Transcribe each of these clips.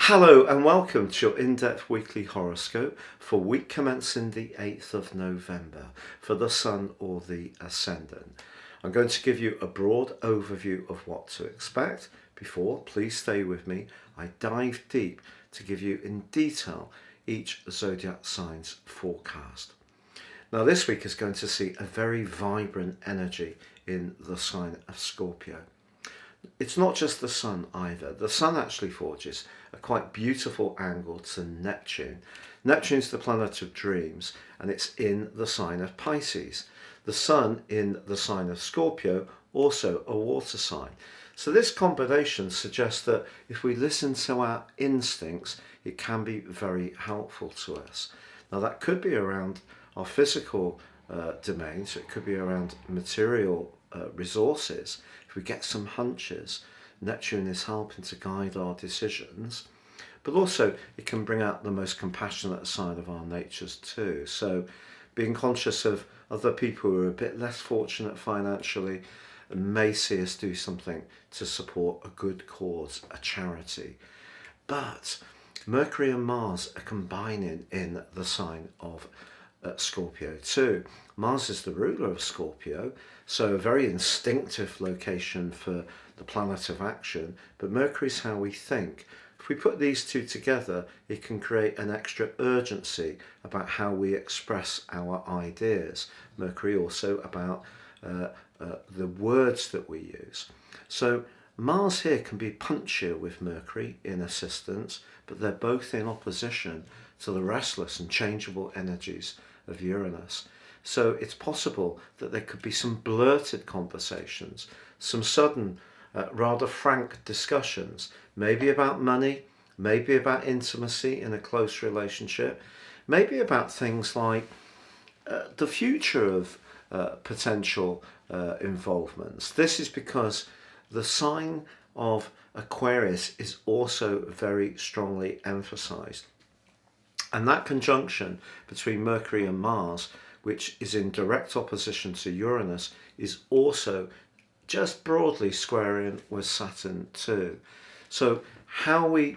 Hello and welcome to your in-depth weekly horoscope for week commencing the 8th of November for the Sun or the Ascendant. I'm going to give you a broad overview of what to expect. Before, please stay with me. I dive deep to give you in detail each zodiac sign's forecast. Now this week is going to see a very vibrant energy in the sign of Scorpio. It's not just the Sun either. The Sun actually forges a quite beautiful angle to Neptune. Neptune's the planet of dreams and it's in the sign of Pisces. The Sun in the sign of Scorpio, also a water sign. So this combination suggests that if we listen to our instincts, it can be very helpful to us. Now that could be around our physical domain, so it could be around material resources. If we get some hunches, Neptune is helping to guide our decisions, but also it can bring out the most compassionate side of our natures too. So being conscious of other people who are a bit less fortunate financially may see us do something to support a good cause, a charity. But Mercury and Mars are combining in the sign of Scorpio too. Mars is the ruler of Scorpio, so a very instinctive location for the planet of action, but Mercury is how we think. If we put these two together, it can create an extra urgency about how we express our ideas. Mercury also about the words that we use. So Mars here can be punchier with Mercury in assistance, but they're both in opposition to the restless and changeable energies of Uranus. So it's possible that there could be some blurted conversations, some sudden, rather frank discussions, maybe about money, maybe about intimacy in a close relationship, maybe about things like the future of potential involvements. This is because the sign of Aquarius is also very strongly emphasized. And that conjunction between Mercury and Mars, which is in direct opposition to Uranus, is also just broadly squaring with Saturn too. So how we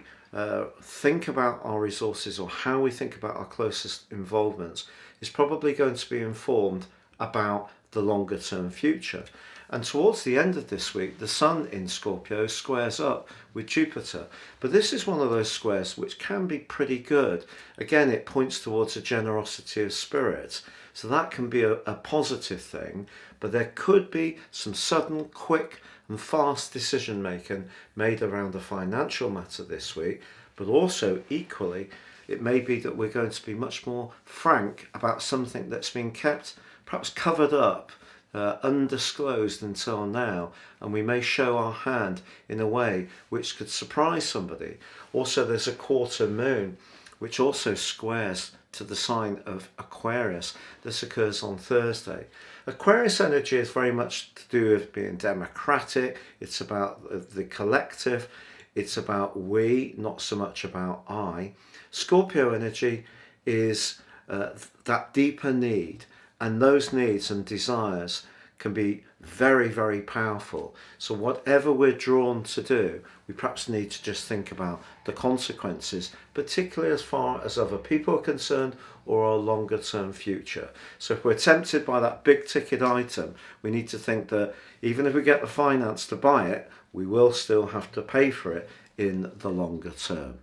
think about our resources or how we think about our closest involvements is probably going to be informed about the longer term future. And towards the end of this week, the Sun in Scorpio squares up with Jupiter. But this is one of those squares which can be pretty good. Again, it points towards a generosity of spirit. So that can be a positive thing. But there could be some sudden, quick and fast decision making made around a financial matter this week. But also, equally, it may be that we're going to be much more frank about something that's been kept, perhaps covered up, undisclosed until now, and we may show our hand in a way which could surprise somebody. Also, there's a quarter moon which also squares to the sign of Aquarius. This occurs on Thursday. Aquarius energy is very much to do with being democratic. It's about the collective. It's about we, not so much about I. Scorpio energy is that deeper need. And those needs and desires can be very, very powerful. So whatever we're drawn to do, we perhaps need to just think about the consequences, particularly as far as other people are concerned or our longer term future. So if we're tempted by that big ticket item, we need to think that even if we get the finance to buy it, we will still have to pay for it in the longer term.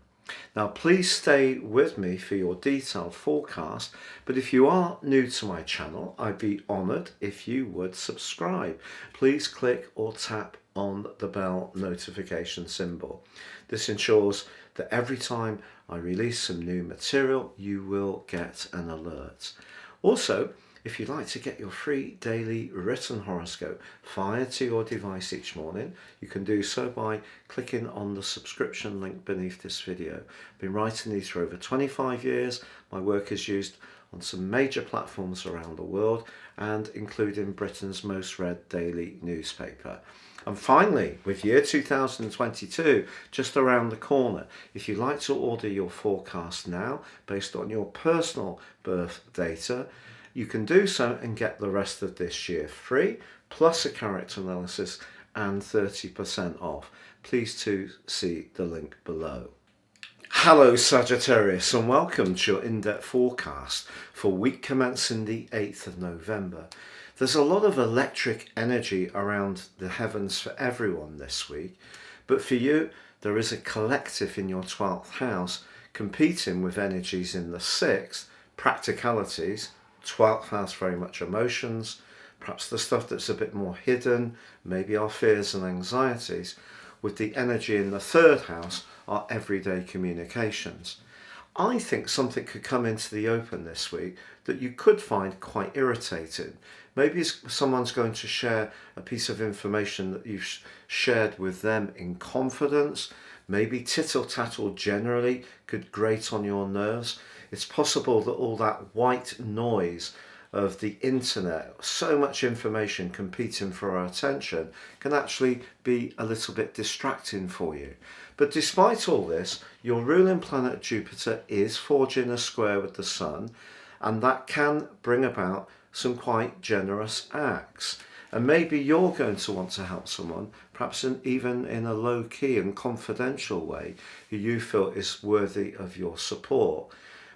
Now please stay with me for your detailed forecast, but if you are new to my channel, I'd be honoured if you would subscribe. Please click or tap on the bell notification symbol. This ensures that every time I release some new material, you will get an alert. Also, if you'd like to get your free daily written horoscope fired to your device each morning, you can do so by clicking on the subscription link beneath this video. I've been writing these for over 25 years. My work is used on some major platforms around the world and including Britain's most read daily newspaper. And finally, with year 2022 just around the corner, if you'd like to order your forecast now based on your personal birth data, you can do so and get the rest of this year free, plus a character analysis and 30% off. Please do see the link below. Hello Sagittarius, and welcome to your in-depth forecast for week commencing the 8th of November. There's a lot of electric energy around the heavens for everyone this week, but for you there is a collective in your 12th house competing with energies in the 6th, practicalities, 12th house very much emotions, perhaps the stuff that's a bit more hidden, maybe our fears and anxieties, with the energy in the 3rd house, our everyday communications. I think something could come into the open this week that you could find quite irritating. Maybe someone's going to share a piece of information that you've shared with them in confidence. Maybe tittle-tattle generally could grate on your nerves. It's possible that all that white noise of the internet, so much information competing for our attention, can actually be a little bit distracting for you. But despite all this, your ruling planet Jupiter is forging a square with the Sun, and that can bring about some quite generous acts. And maybe you're going to want to help someone, perhaps even in a low-key and confidential way, who you feel is worthy of your support.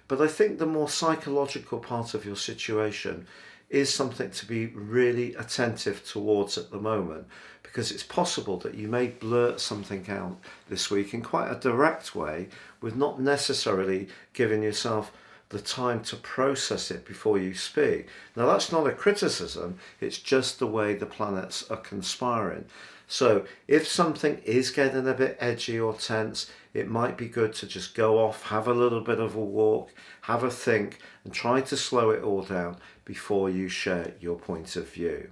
But I think the more psychological part of your situation is something to be really attentive towards at the moment, because it's possible that you may blurt something out this week in quite a direct way, with not necessarily giving yourself the time to process it before you speak. Now that's not a criticism, it's just the way the planets are conspiring. So if something is getting a bit edgy or tense, it might be good to just go off, have a little bit of a walk, have a think, and try to slow it all down before you share your point of view.